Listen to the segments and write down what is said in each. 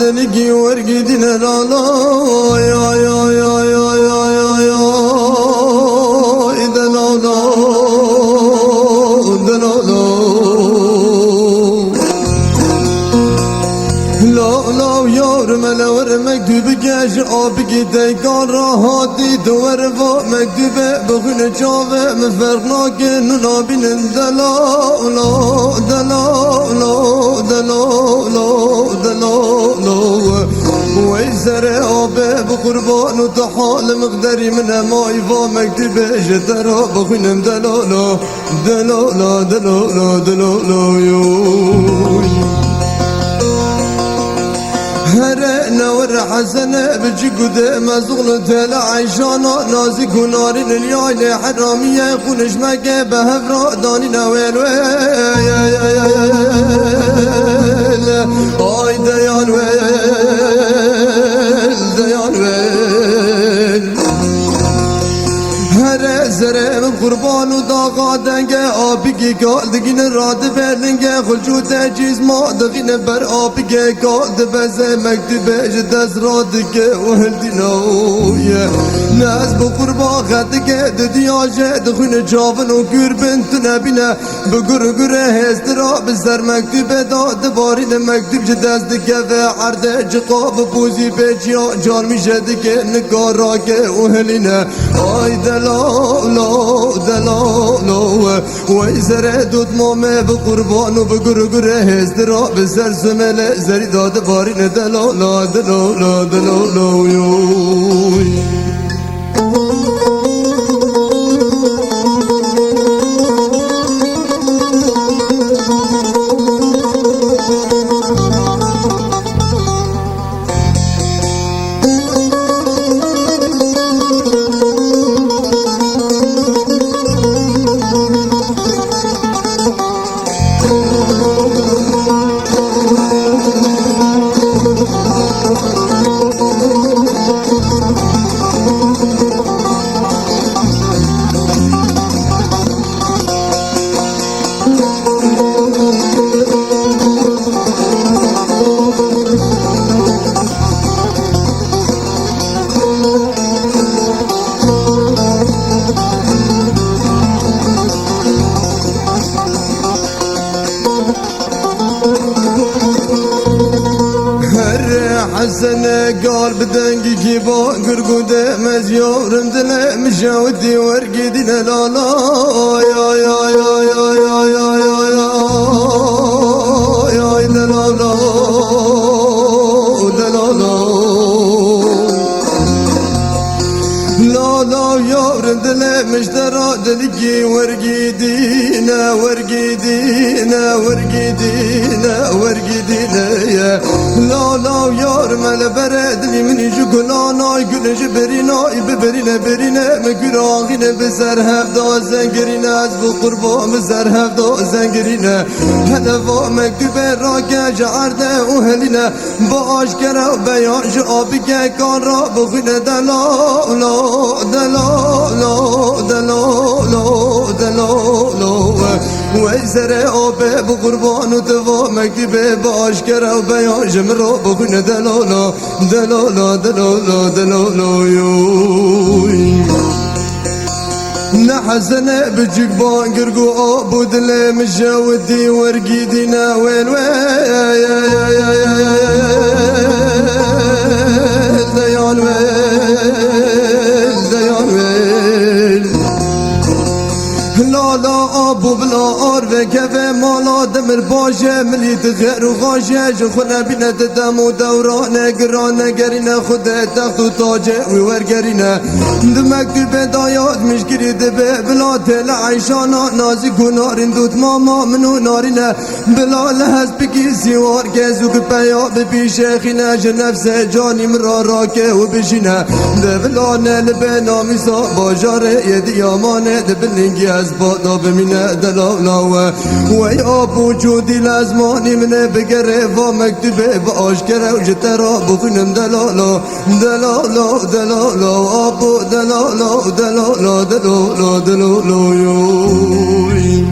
دلقي ورقدنا لا لا يا يا يا يا يا يا يا إذا لا لا إذا لا لا لا يارم لا ورمك بقاش آبقي تيقان راهاتي دورفا مكتوبة بخون جاوة مفرقناك ننابين دلا لا دلا لا دلا لا دلا لا ويزر آبه بقربان وتحال مقدري من ماي فا مكتوبة جترا بخونم دلا لا دلا لا دلا لا دلا لا يوي هرنا ورحسنا بجي قدام زغلة العيشانا نازي كنارين اليايل حرامية خونش مكة بهفرا داني نويل ويل آي ديان ويل ديان ويل هر زره من قربان و داغا دنگه آبی گال دگین راد برلنگه خلجو تجیز ما دغین بر آبی گال دبزه مکتوبه جدز راد که و هلدی نویه ناز با قربان خدگه ددیاجه دخون جاون و گر بنت نبینه بگر گره هسترا بزر مکتوبه داد بارین مکتوب جدز دگه و عرده جقاب بوزی بجیا جان میشه دگه نگارا که و هلینه آی دلا لا دلا لا ويزر دود مامه بقربان وبقرقره هزدرا بزر زمله زري داد بارين دلا لا دلا لا دلا لا يوي حسن قال بدنجي كيبا قرقودة مزيورم دلع مشاودي ورقدنا لا لا يا يا يا يا يا يا يا يا يا لا لا لا لا لا لا يورم دلع مشترى دلقي ورقدينا ورقدينا ورقدينا ورقدينا يا لا لا يارم البرد لي من يجوكلانا يقولش برينا يبرينا برينا مكراغينا بزر هفدا زنقرينا ازبو قربا بزر هفدا زنقرينا هدفا مكتوبة راكا جعرده وهلينا باشكرا وبيان جابك كان را بخينا دلا لا دلا لا دلا لا دلا لا ويزر آبه بقربان وتفا مكتوبة باشكرا وبيان جمرا بخينا دلا لا دلا لا دلا لا دلا لا يوي نحزن بجيك بانقرقو آبو دلي مجاودي ورقيدنا وين ديان ديان لا لا آبو بلا آر و كفه مالا دمر باشه مليت غير و غاشه جخونا بينا ددم و دورانه گرانه گرینه خود تخت و تاجه و ورگرینه دمکتوب دایات مشگری دبه بلا تل عیشانا نازی کنارین دوت ماما منو نارینه بلا لحظ بکی سیوار گزو که پیا بپیشه خینه جنفس جانی مرا راکه و بشینه دبلانه لبه نامیسا باجاره یدی آمانه دبلنگی از بادا بمینه دلالاوه وی آب وجودی لازمانی منه بگره و مکتوبه و آشکره و جترا بخونم دلالا دلالا دلالا آب دلالا دلالا دلالا دلالا یوی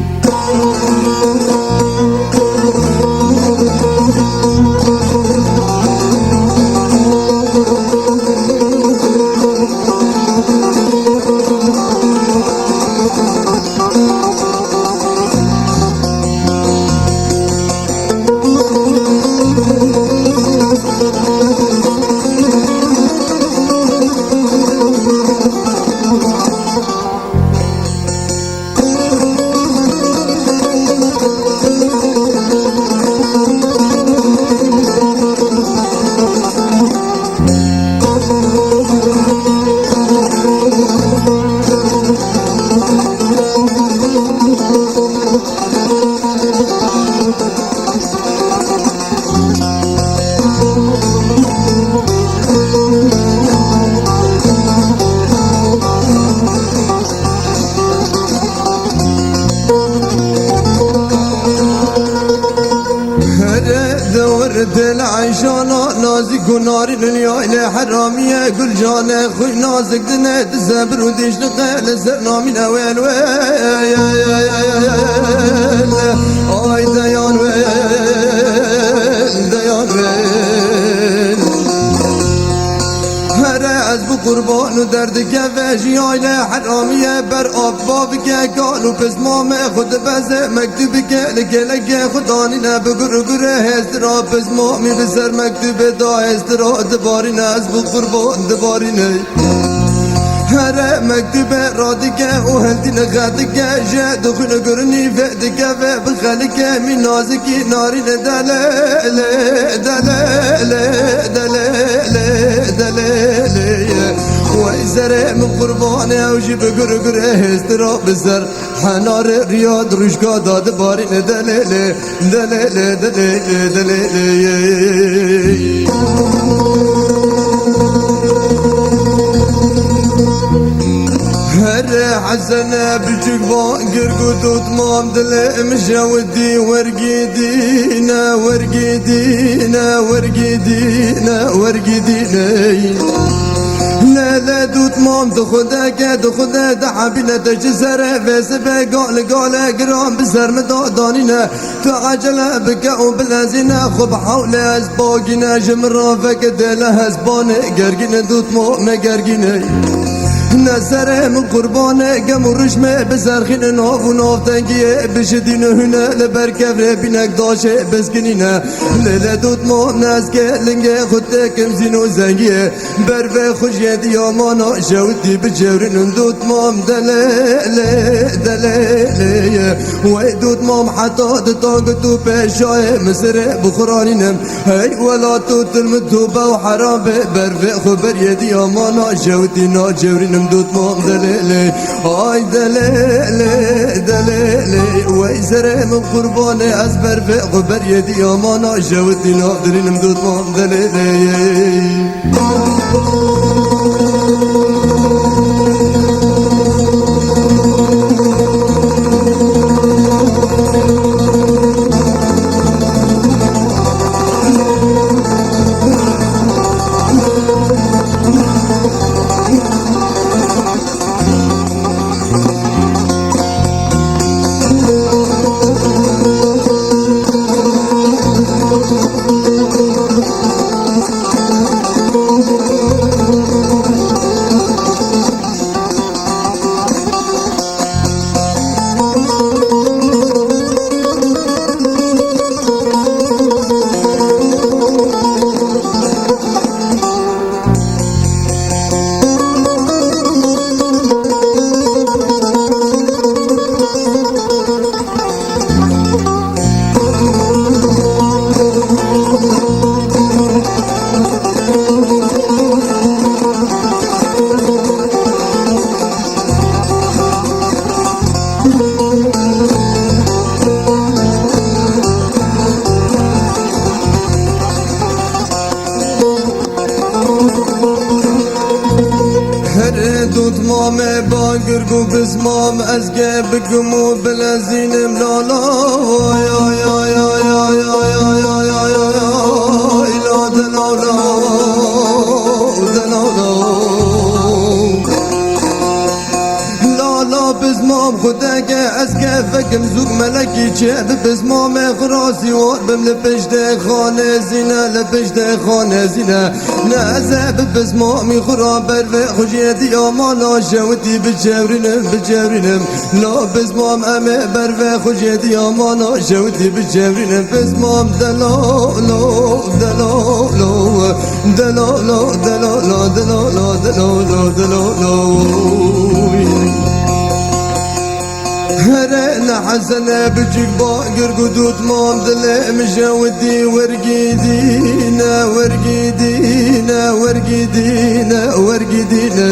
دل عيشانا نازك ونار دنيا حرامية كل جانا خوي نازك دنيا تزبر وديش لقال سرنا من وين وين آي ديان وين ديان وين هر از بو قربان و درد کفشی آیله حرامیه بر آباب که کالو پس مام خود بزه مکتوب که لگه خدانی نه بگر گره هسترا پس مامی بسر مکتوب دا هسترا دباری نه از بو قربان دباری نه هر مکتوب را دیگه و هندی نخد که جه دخون گرنی فد که و بخلی که می نازکی ناری دلیل دلیل دلیل دلیل وای زره من قربانه او جی بگر گره هسترا بسر حنار ریاد روشگا داد باری دلیل دلیل دلیل دلیل هر حسنة بجيك باقر قدود مام دل مشاودي ورقيدينا ورقيدينا ورقيدينا ورقيدينا لا لا دوت مام دخدا دحبينا تجسر فاسبه قال قرام بسر مدادانينا تعجل بك وبلازينا خب حول اسباقنا جمرا فكدلا هزبان قرقنا دوت مام قرقنا نسره من قربانه گم و رشمه بزرخین ناف و ناف تنگیه بشدین هنه لبر کفره بینک داشه بزگنینه لیله دوت مام نزگه لنگه خود کم زین و زنگیه برفه خوشیه دیامانا شوتی بجورین دوت مام دلیله دلیله وی دوت مام حتا دتاگ تو پیشای مصره بخورانینم هی ولا تو تلمتوبه و حرام برفه خبریه دیامانا شوتی نا جورینم دوت مام دلیلی آی دلیلی دلیلی وی زره من قربانه از برفه قبر یدی آمانا جوتی نافدرینم دوت مام دلیلی دوت مام باگر گو بزمام از گه بگم و بلزینم لالا یا یا یا یا یا یا یا یا یا یا ایلا دلالا دلالا لالا بزمام خودگه از گه فکم زور ملکی چه بزمام خراسی وار بم لپشت خانه زینه لپشت خانه زینه نازه بزمامی خرابر و خوشیتی آمانا شوتی بجورینم بجورینم لا بزمام امه بر و خوشیتی آمانا شوتی بجورینم بزمام دلالو دلالو دلالو دلالو دلالو دلالو دلالو هره نحسنه بجيك باقر قدود مام دل مجاودي ورقيدينا ورقيدينا ورقيدينا ورقدينا ورقدينا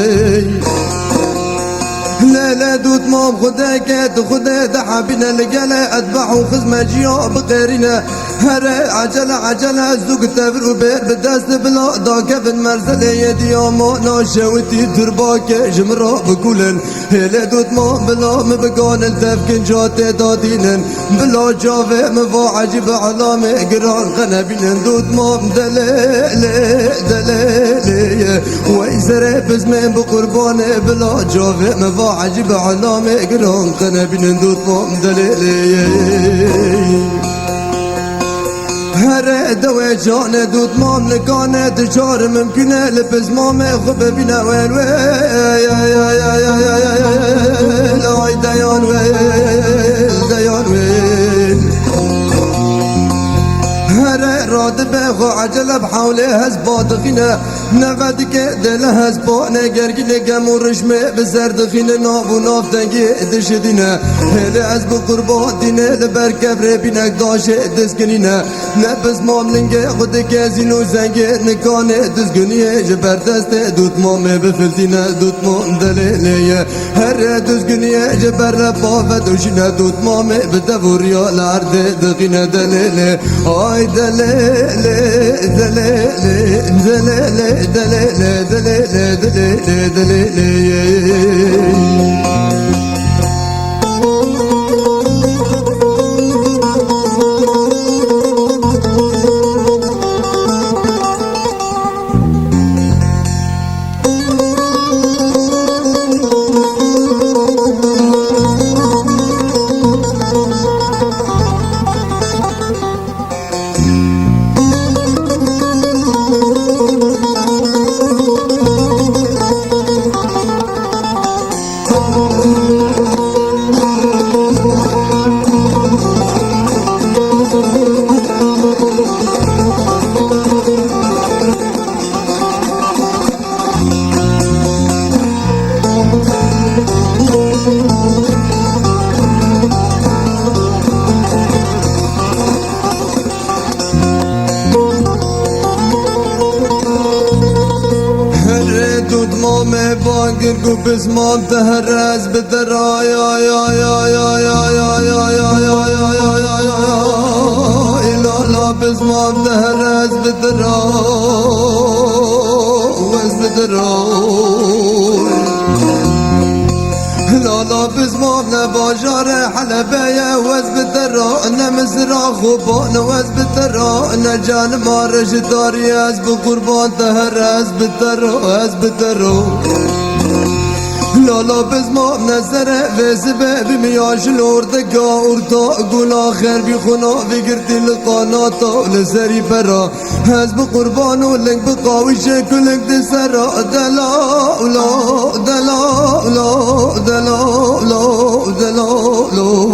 لا لا دوت مام خدا كات خدا دحبنا لقلا أذبحوا خزمة جيا بقيرنا هرا عجلة عجلة زوج تبر وبير بدست بلا دا كفن مرسل يدي ما شوتي ترباك جمرا بكولن هلا دوت مام بلا مبقان التفكن جات دادينن بلا جافة مفا عجب علامة قران قنبينن دوت مام دلالي دلالي ويسر بزمن بقربان بلا جافة مفا عجب علامة قران قنبينن دوت مام دلالي هر دوی جان دود مام نکانه دچار ممکنه لبز مام خوب بینه ویل ویل لای دیان ویل دیان ویل هر راد بخو عجله بحوله هز بادخینه نفد که دل هز بانه گرگینه گمو رشمه بزردخینه ناف و ناف دنگی دشدینه هله از بو قربان دینه لبر کبره بینک داشه دزگنینه نبز ماملنگه خود کزینو زنگه نکانه دزگنیه جبر دسته دوت مامه بفلتینه دوت مام دلیلیه هر دزگنیه جبر ربا و دوشینه دوت مامه بدوریا لرده دقینه دلیله آی دلیله دلیله دلیله دلیله دلیله دلیله دلیله مام باگر گو بزمام تهرز بدرا یا یا یا یا یا یا یا یا یا یا یا یا یا لالا بزمام تهرز بدرا وز بدرا لالا بزمام نباجار حلبه وز بدرا نمزرا خوبان وز بدرا نجان مارش داری از بقربان تهرز بدرا از بدرا لالا بزمام نظره وزبه بمیاش لوردگا ارتا گل آخر بی خنا بگردی لقاناتا لزری برا از بقربان و لنگ بقاوی شکلک دسرا دلالا دلالا دلالا دلالا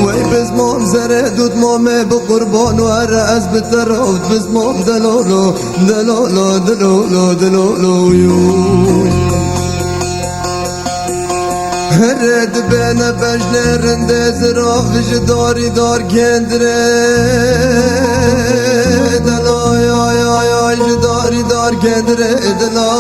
وی بزمام زره دود مامه بقربان و هر از بترا بزمام دلالا دلالا دلالا دلالا هرد بین بجنرن دزرا وجداری دار کندره دلا یا یا یا جداری دار کندره دلا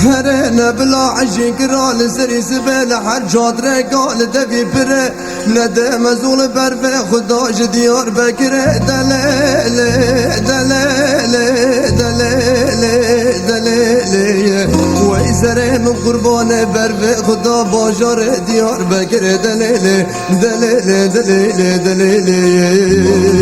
هر نبلا عشق رال سری سبل هر جادره قال دفی بره نده مزول برف خدا جدیار بکره دلیل دلیل دلیل دلیل وی سره من قربان برف خدا باجار دیار بکره دلیل دلیل دلیل دلیل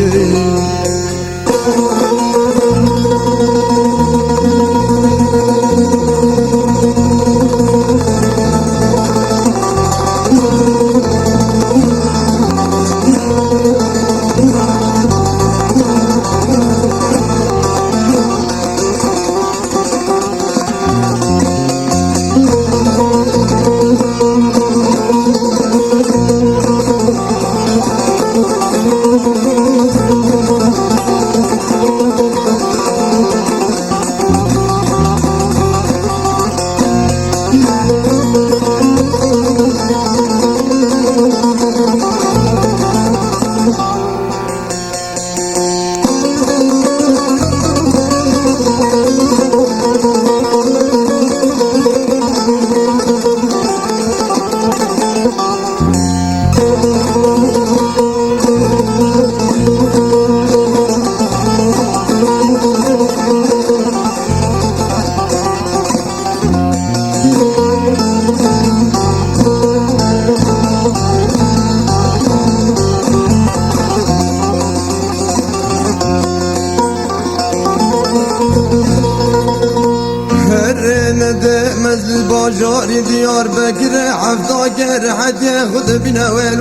باری دیار بکره حفظا گر حدی خود بنا ویل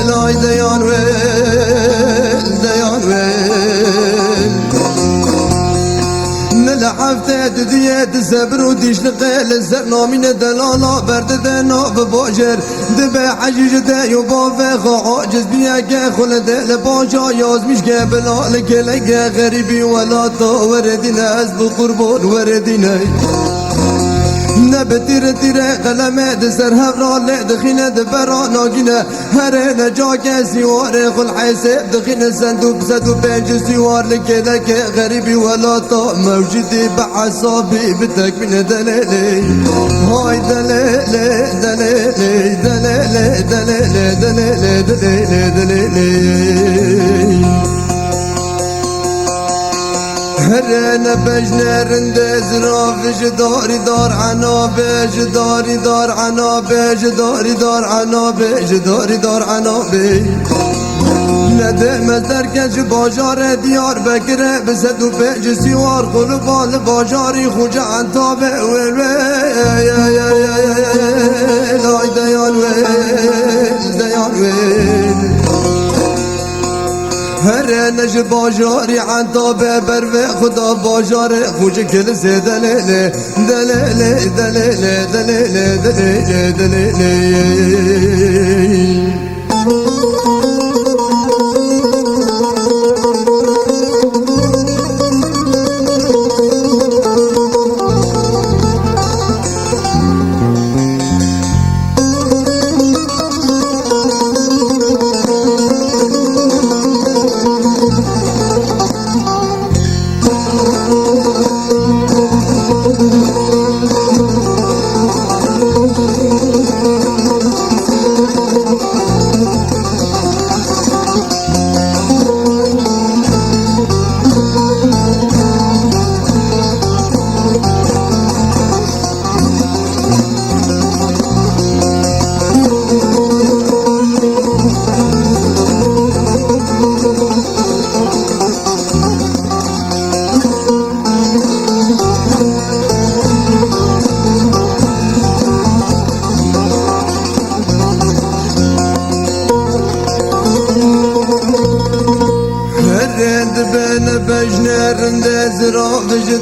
لای دیان لحفته ددیه دزبر و دیش نقل زر نامین دلالا برد دنا بباجر دبه عجیج دیو باوه عاجز بیا که خلد لباجا یازمیش که بلال گلگه غریبی ولا تا وردینه از بقربان وردینه نبتیر تیره قلمه دسر هفرال دخینه دبرا ناگینه هره نجا که سیواره خل حساب دخینه صندوق زدو پنج سیوار لکده که غریبی ولا تا موجودی بعصابی بتکمین دلیلی های دلیلی دلیلی دلیلی دلیلی دلیلی دلیلی دلیلی هرنا بجنا رندز رافش داري دار عنا بج داري دار عنا بج داري دار عنا بج داري دار عنا بج ندم درکج باجار دیار بکره بزد و بج سیوار قلبال باجاری خوجا انتابه لای دیان دیان هر نج باجاری عنتابه بر و خدا باجار خوش کل ز دلیل دلیل دلیل دلیل دلیل دلیل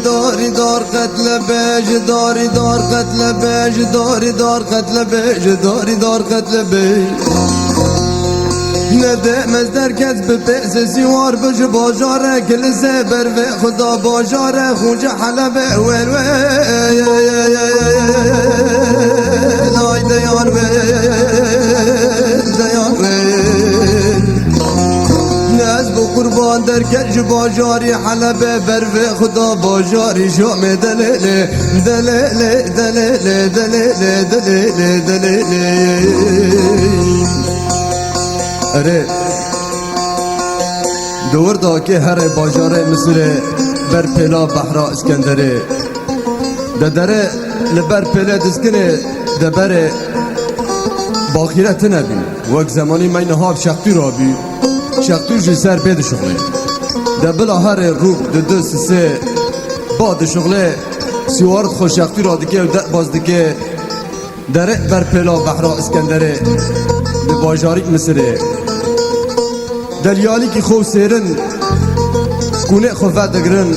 داری دار قتل بج داری دار قتل بج داری دار قتل بج داری دار قتل بج ندم از درکت به پیس سیوار بج باجاره کل زبر و خدا باجاره خوج حلبه ویل لای دیان دیان از بو قربان در کج باجاری حلبه بر و خدا باجاری شام دلیل دلیل دلیل دلیل دلیل دلیل اره دور دا که هر باجار مصر بر پلا بحرا اسکندره دره لبر پلا دسکنه دبر باخیرت نبی وقت زمانی من هاب شختی را بی شختی جی سر بید شغله ده بلا هر روب ده دو سه باد شغله سیوارد خوش شختی را دکه و باز دکه دره بر پلا بحرا اسکندره به باجاری مصره دلیالی که خو سیرن کونه خوفت دگرن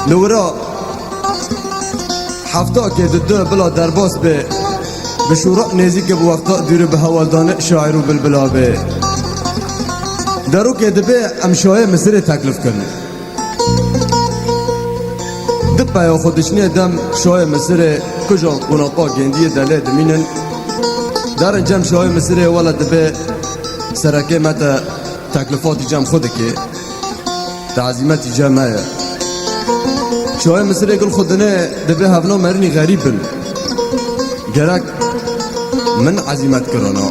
لورا هفته که دو بلا درباس به شورا نزی که بو وقتا دوره به حوالدانه شاعر و بلبلا به درو که دبه امشای مصر تکلیف کنه دبه یا خودشنی دم شای مصر کجا قناقا گندی دله دمینن در انجام شای مصر ولا دبه سرکه متا تکلیفاتی جام خوده که تعظیمتی جامعه شای مصر گل خودنه دبه هفنا مرنی غریبن گرک من عزیمت کرانا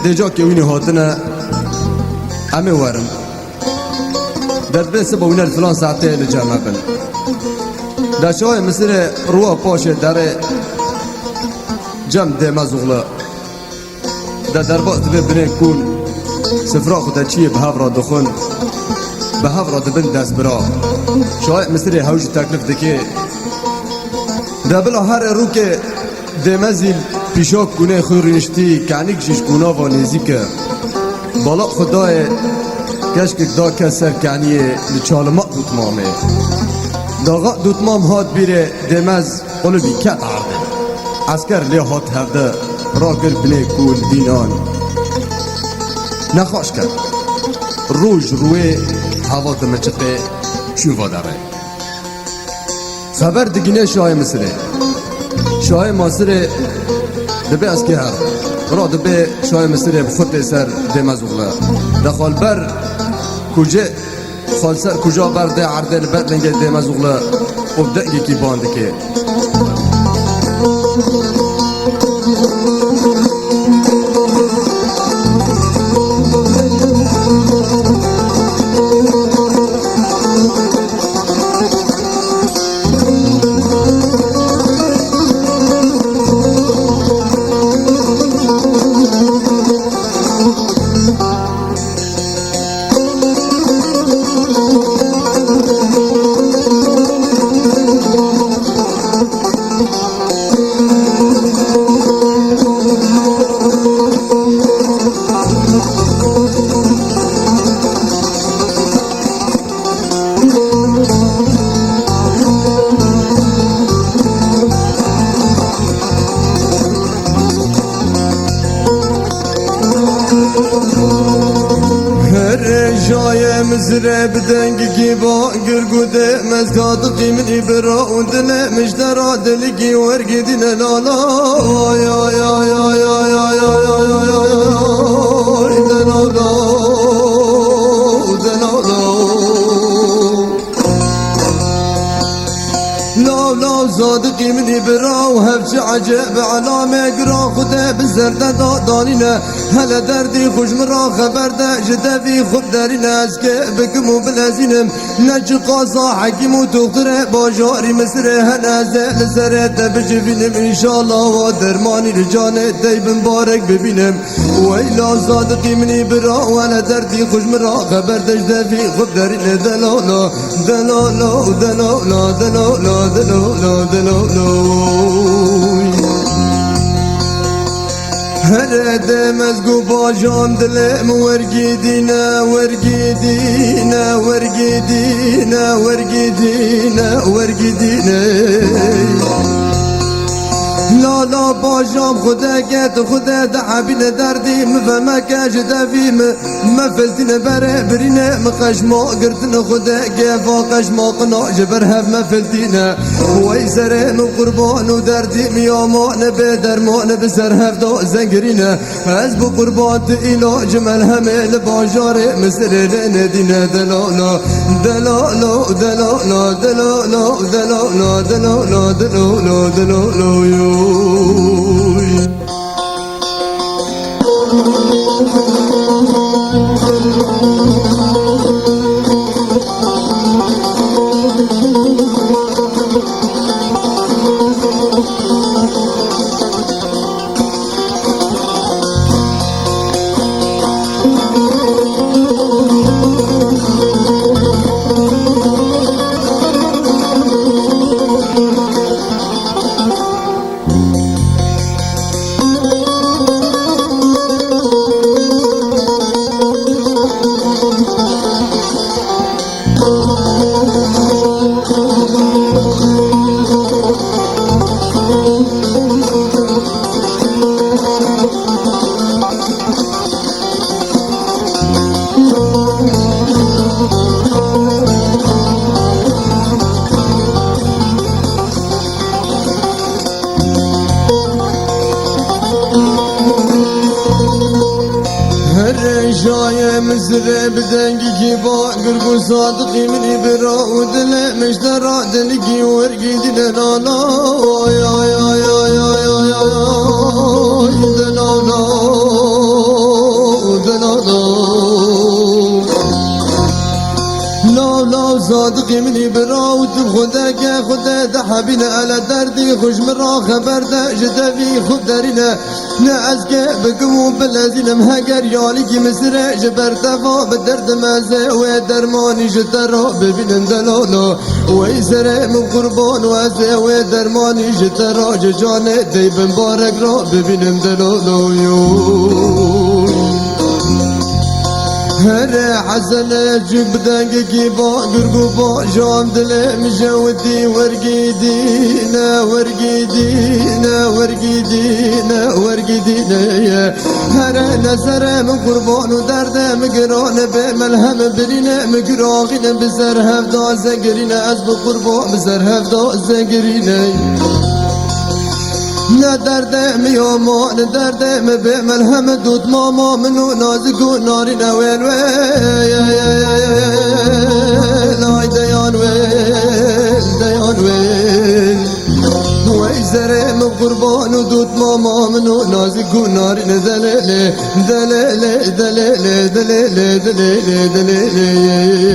دیجا که وینی هاتنه همه ورم در بس با وینر فلان ساعته لجامعه بن در شای مصر روا پاشه در جم ده مزغله در باز دبه بنه کون سفرا خود چیه به هفرا دخون به هفرا دبن دست برا شای مصری هوج تکلیف دکی دبلا هر رو که دمزیل پیشا کنه خورنشتی کنی کشش کنا و نزیکه بالا خدای کشک دا کسر کنیه لچالما دوتمامه داغا دوتمام هات بیره دمز قلبی کت عرده عسکر لی هات هفته را گر بنه کول دینان نخواش کرد روش روی هوا دمچقه شوفا داره خبر دگینه شای مصره شای مصره دبه اسکی هر را دبه شای مصره بخوت سر دمزوغله دخال بر کجه خالسر کجا برده عرده لبت لنگه دمزوغله و بدأگی کی بانده که مزره بدنگ کی با گرگوده مزگاد قیمنی برا و دل مجدرا دلگی ورگی دین لالا یا یا یا یا یا یا یا یا یا دلالا دلالا لا لا زاد قیمنی برا و هفچ عجب علامه گرا خدا بزرده دانینه هلا دردی خوش مرا خبر ده جدوی خود دارین از که بکم و بلزینم نج قاضا حکیم و دختر باجاری مصر هنازه لزره ده بجبینم انشالله و درمانی رجانه دیب مبارک ببینم ویلا زاد قیمنی برا و هلا دردی خوش مرا خبر ده جدوی خود دارین دلالا دلالا دلالا دلالا دلالا دلالا هر دمزگو باجام دلم ورگیدینا ورگیدینا ورگیدینا ورگیدینا ورگیدینا لا لا باجام خدا گت خدا دعبین دردی مفهمه کج دویم مفزدین بره برینه مقشما گرتن خدا گفا قشما قنا جبر هف مفلتینه وی سره من قربان و دردی میامان به درمان بسر هف دا زنگرینه از بو قربات ایلاج ملهمه لباجار مصر لندینه دلالا دلالا دلالا دلالا دلالا دلالا دلالا دلالا یو جای مزره بدنگی کی با گرگو صادقی منی برا و دل مجدرا دلگی ورگی دل لالا یا یا یا یا یا یا دلالا دلالا لا لا صادقی منی براوت خدا که خدا ده حبیل على دردی خوش مرا خبر ده جدوی خود درینه نه از که بگمو بلزینم هگر یالی کی مصره جبر تفا به درد مزه و درمانی جتر را ببینم دلالا و ایسره من قربان و از و درمانی جتر را جانه دی بمبارک را ببینم دلالا هر حسن جب دنگ کی با گرگو با جام دل مجودی ورگی دینا ورگی دینا ورگی دینا ورگی دینا هر نظر من قربان و درد مگران به ملهم برینه مگراغین بسر هفدا زنگرینه از بقربان بسر هفدا زنگرینه نه دردم یاما نه دردم به ملهم دود ماما منو نازگو ناری نویل ویل دیان ویل دیان ویل وی زرم قربان و دود ماما منو نازگو ناری دلیل دلیل دلیل دلیل دلیل دلیل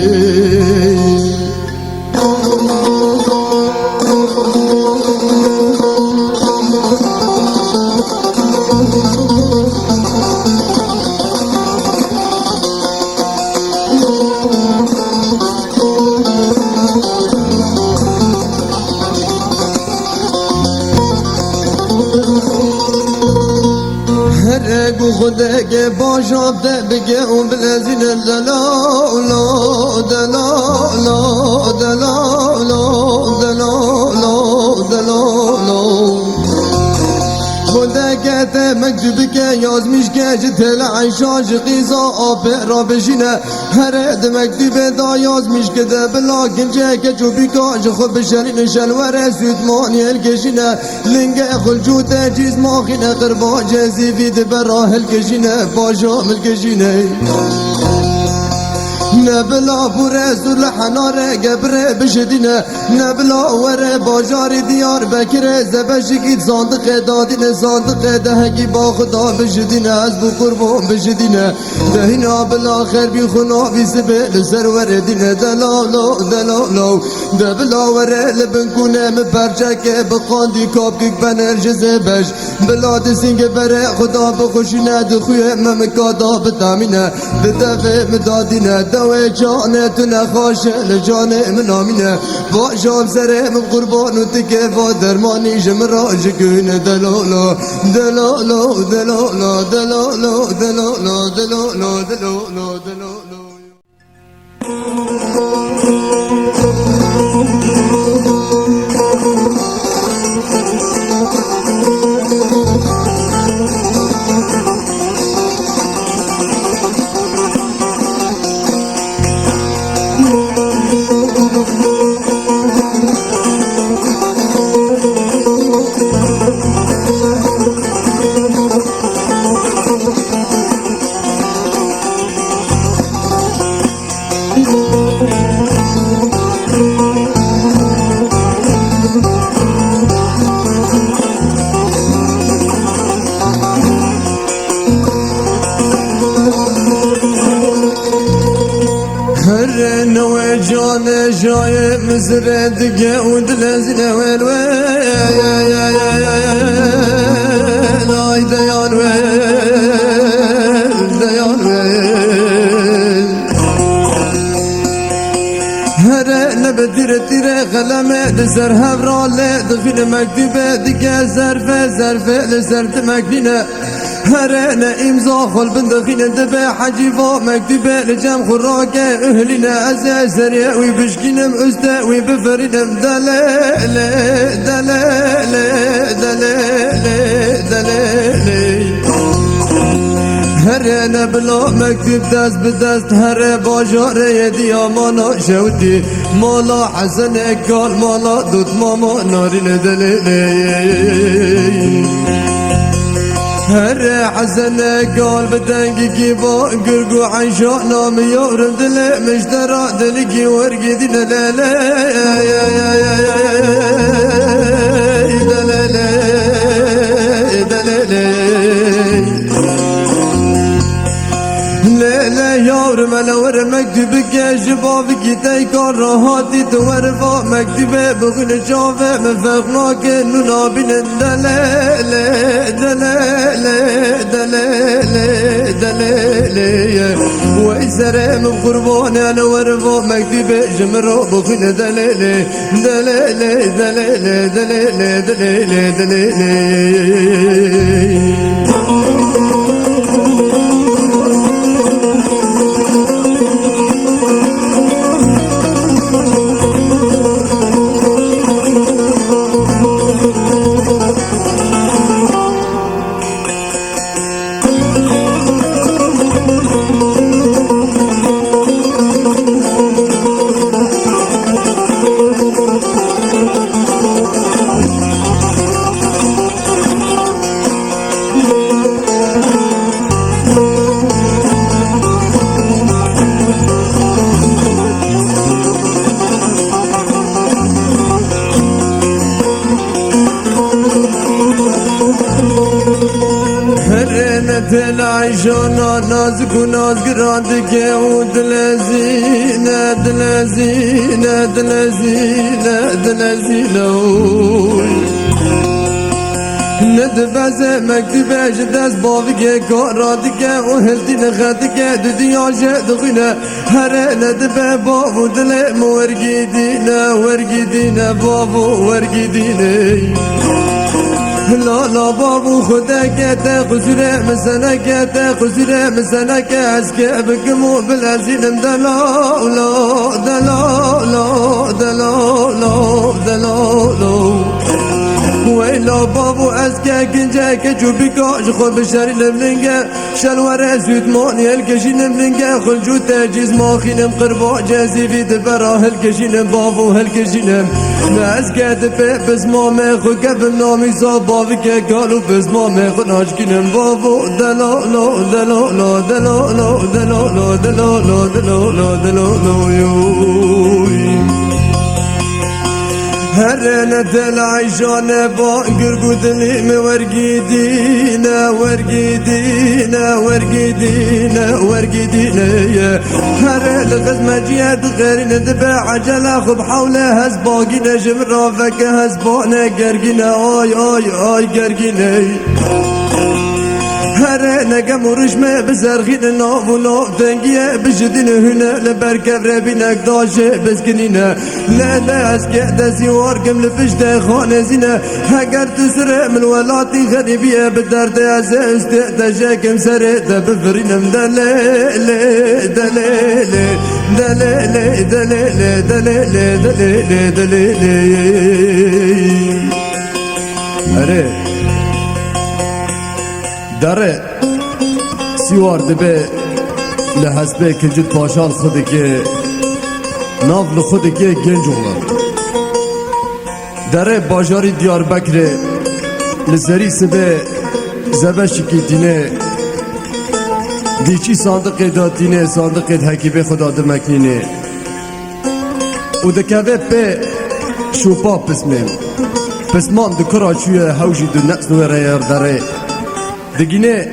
گو خدا که باشم ده بگه اون بلزین دلالا دلالا دلالا دلالا دلالا خدا که ته مکتوبی که یازمیش که جتل عیشاش قیزا آب را بشینه هر ده مکتوب دا یازمیش که ده بلا گنجه که چوبی کاش خود بشرین شلوره سودمانی الکشینه لنگه خلجوت جیز ماخینه قربا جزیوی ده براه الکشینه باشام الکشینه نبلا بوره زول حناره گبره بشدینه نبلا وره باجار دیار بکره زبشگید صندق دادینه صندق دهگی با خدا بشدینه از بو قربان بشدینه دهینا بالاخر بی خنا بی سبه سرور دینه دلالو دلالو دبلا وره لبن کنه مپرچکه بقاندی کاب کک بنر جزه بش بلاد سینگ بره خدا بخوشینه دخوی ممکادا بتامینه دتفه مدادینه دوی جانه تو نخواشه لجانه من آمینه باشام سره من قربان و تکه و درمانی جمرا جگونه دلالا دلالا دلالا دلالا دلالا دلالا دلالا دلالا نوى جان جاي مزرد قاود لازنا ويل ويل لاي ديان ويل ديان ويل هره نبدير تيره خلمه لزر هفراله دخين مكتبه دقا زرفه لزرت مكدينه هره امضا خل بندخين دبه حجيفا مكتبه لجم خراكه اهلنا ازازريا ويبشكينم استا ويبفرينم دلال دلال دلال دلال هره نبلا مكتب دست بدست هره باجار يدي امانا شوتي مالا حسن اكال مالا دوت ماما نارين دلال هر حسن قال بدنگی کی با گرگو عیشا نام یارم دل مشترا دلگی ورگی دین لالا لا لا يارم لور مكتوبك شبابك تيكار راحتي تورفا مكتوبة بغن شافة مفقناك نونا بين دلال دلال دلال دلال وإسرام بقربان أنا ورفا مكتوبة جمرو بغن دلال دلال دلال دلال دلال دلال العيشانا نازك ونازقران تقعود دلزينة دلزينة دلزينة دلزينة ندفز مكتبه جداز بافقه كاراتك وهلتين خاتك دنيا جدغنا هر ندفه بابو دل ورقيدينا ورقيدينا بابو ورقيدينا لا لا بابو خداك تقصر مسنك تقصر مسنك اسكي بكمو بالعزين دلالو دلالو دلالو دلالو ويلا بابو اسكا كنجاك جوبيكا جخو بشاري نملنجا شالورا زود ماني الكشي نملنجا خلجو تاجيز ماخي نمقربا جازي في دبرا هالكشي بابو هالكشي اسكا دبي بزمامي خو قبل نامي صابافك قالوا بزمامي خو ناشكين بابو دلالو دلالو دلالو دلالو دلالو دلالو دلالو يوي هرنا العيشانة باقر قدني مورقيدينا ورقيدينا ورقيدينا ورقيدينا هر الغزمة جياد غيرنا دبا عجلة خب حولها هزباقنا جمرافك هزبانا قرقنا آي آي آي قرقنا هر نگم و رشمه بزرخین ناف و ناف تنگیه بجدین هنه لبرکف ربینک داشه بزکنینه لاله از که دزیوار کم لپشت خانه زینه اگر تسره من ولاتی غریبیه بدرد از است تشکم سره دبفرینم دلیله دلیله دلیله دلیله دلیله دلیله دلیله اره داره سیوار دبه لحسبه کنجد پاشان خودی که ناف خودی که گنج اوغلان داره باجاری دیار بکره لزری سبه زبشی که دینه دیچی صندق داد دینه صندق حکیبه خدا دمکنینه و دکوه به شوپا پسمیم پسمان دکرا چویه هوشی دو نقص نوه ریر داره دگینه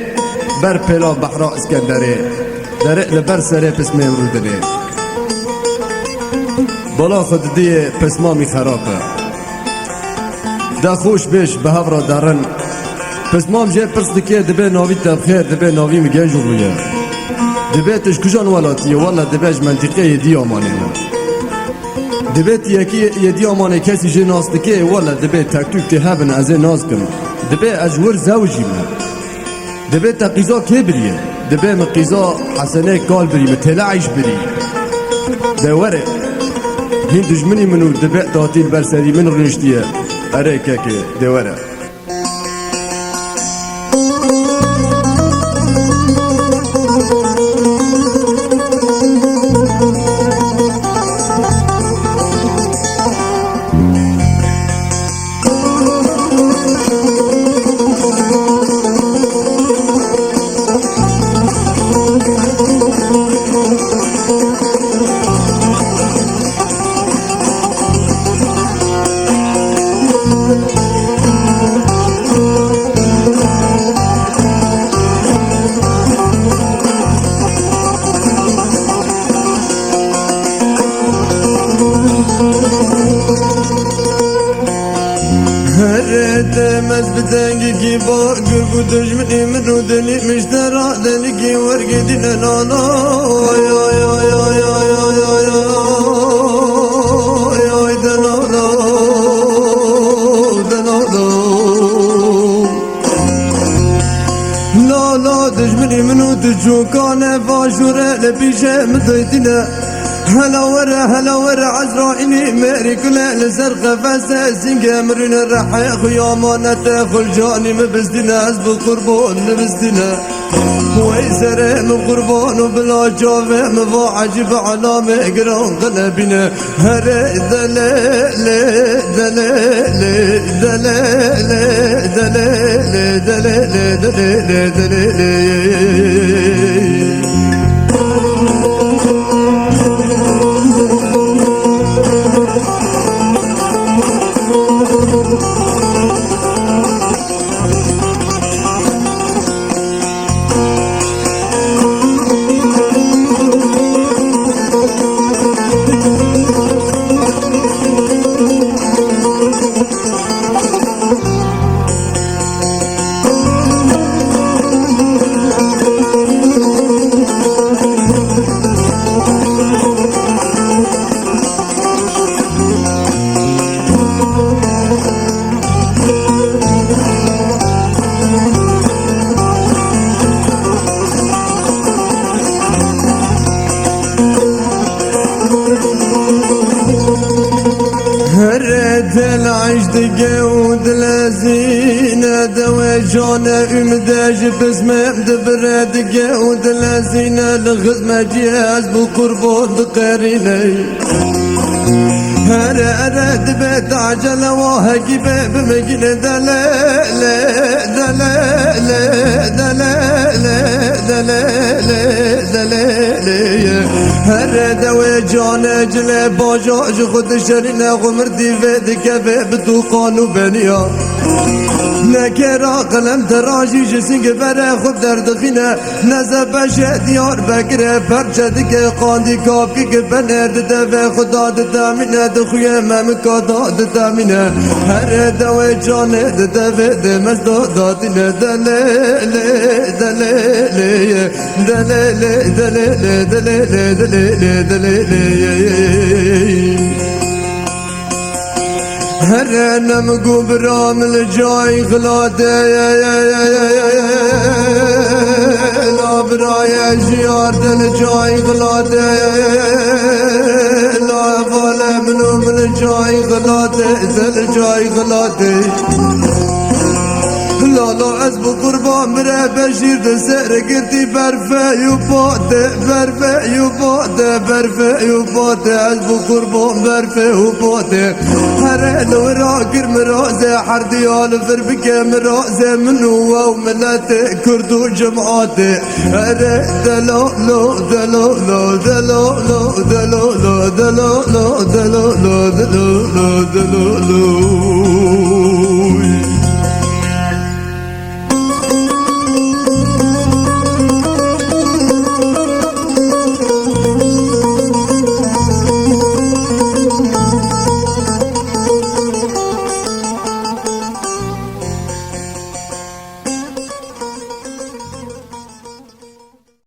بر پلا بحرا اسکندره دره لبر سره پسمه امرو دنه بالا خود دیه پسمامی خرابه دا خوش بیش به هفرا دارن پسمام جه پرس دکه دبه ناوی تبخیر دبه ناوی مگه جورویه دبه تش کجان ولاتیه والا دبه اج منطقه یدی آمانه دبه یکی یدی آمانه کسی جه ناس دکه والا دبه تکتوک تهبن از ناس کم دبه اجور زوجی من دبي تقيزا كبرية دبي مقيزا حسنة قال بري متلعيش بري دورة هين دجمني منو دبي تعطيل برسالي من رنشتية أريكاك دورة بدنگی کی با گرگو دجمنی منو دلی مشترا دلی کی ورگی دین نانا آی آی آی آی آی آی آی آی آی دنانا دنانا لا لا دجمنی منو دجوکانه واشوره لبیشه مدیدینه هلا ورا عزرائيلي ماري كلها لزرق فاسة زنقة مرين الرحيق ويامانة خلجاني مبزدنا حزب قربان نبزدنا ويسر من قربان وبلا جافة مفا عجب علامة قران قلبنا هري دلال دلال دلال دلال دلال دلال دلال العيش دقود لازينة دوا جانا امداج بسمة مدبرة دقود لازينة لغزمة جهاز بقربان دقاريني هرا دبت عجلة وهجيبة بمجنة دلال دلال دلال دلال دلال هر دوا جانا جلي باجاج خود شرينا غمر ديفة دكفة بدوقان وبنيا نكرا قلم تراجي جسنگ بره خود دردخينه نزب شه ديار بكره پرچه دکه قاندي كافي که بنرد دفه خدا دتامينه دخوية ممكا دتامينه هر دوا جانه دتفه دمزدا داتينه دلال دلال دلال دلال دلال دلال دلال هر نمگو برام الجاي غلاده لا براي جيار دل جاي غلاده لا فال منو من الجاي غلاده دل جاي غلاده لا لا از بقربان مره بشیر ده سر گردی برفه یو باده برفه یو باده برفه یو باده از بقربان برفه یو باده هر لو راقر مرازه هر دیال فربکه مرازه منو و ملت کرد و جمعاته هر دلالو دلالو دلالو دلالو دلالو دلالو دلالو دلالو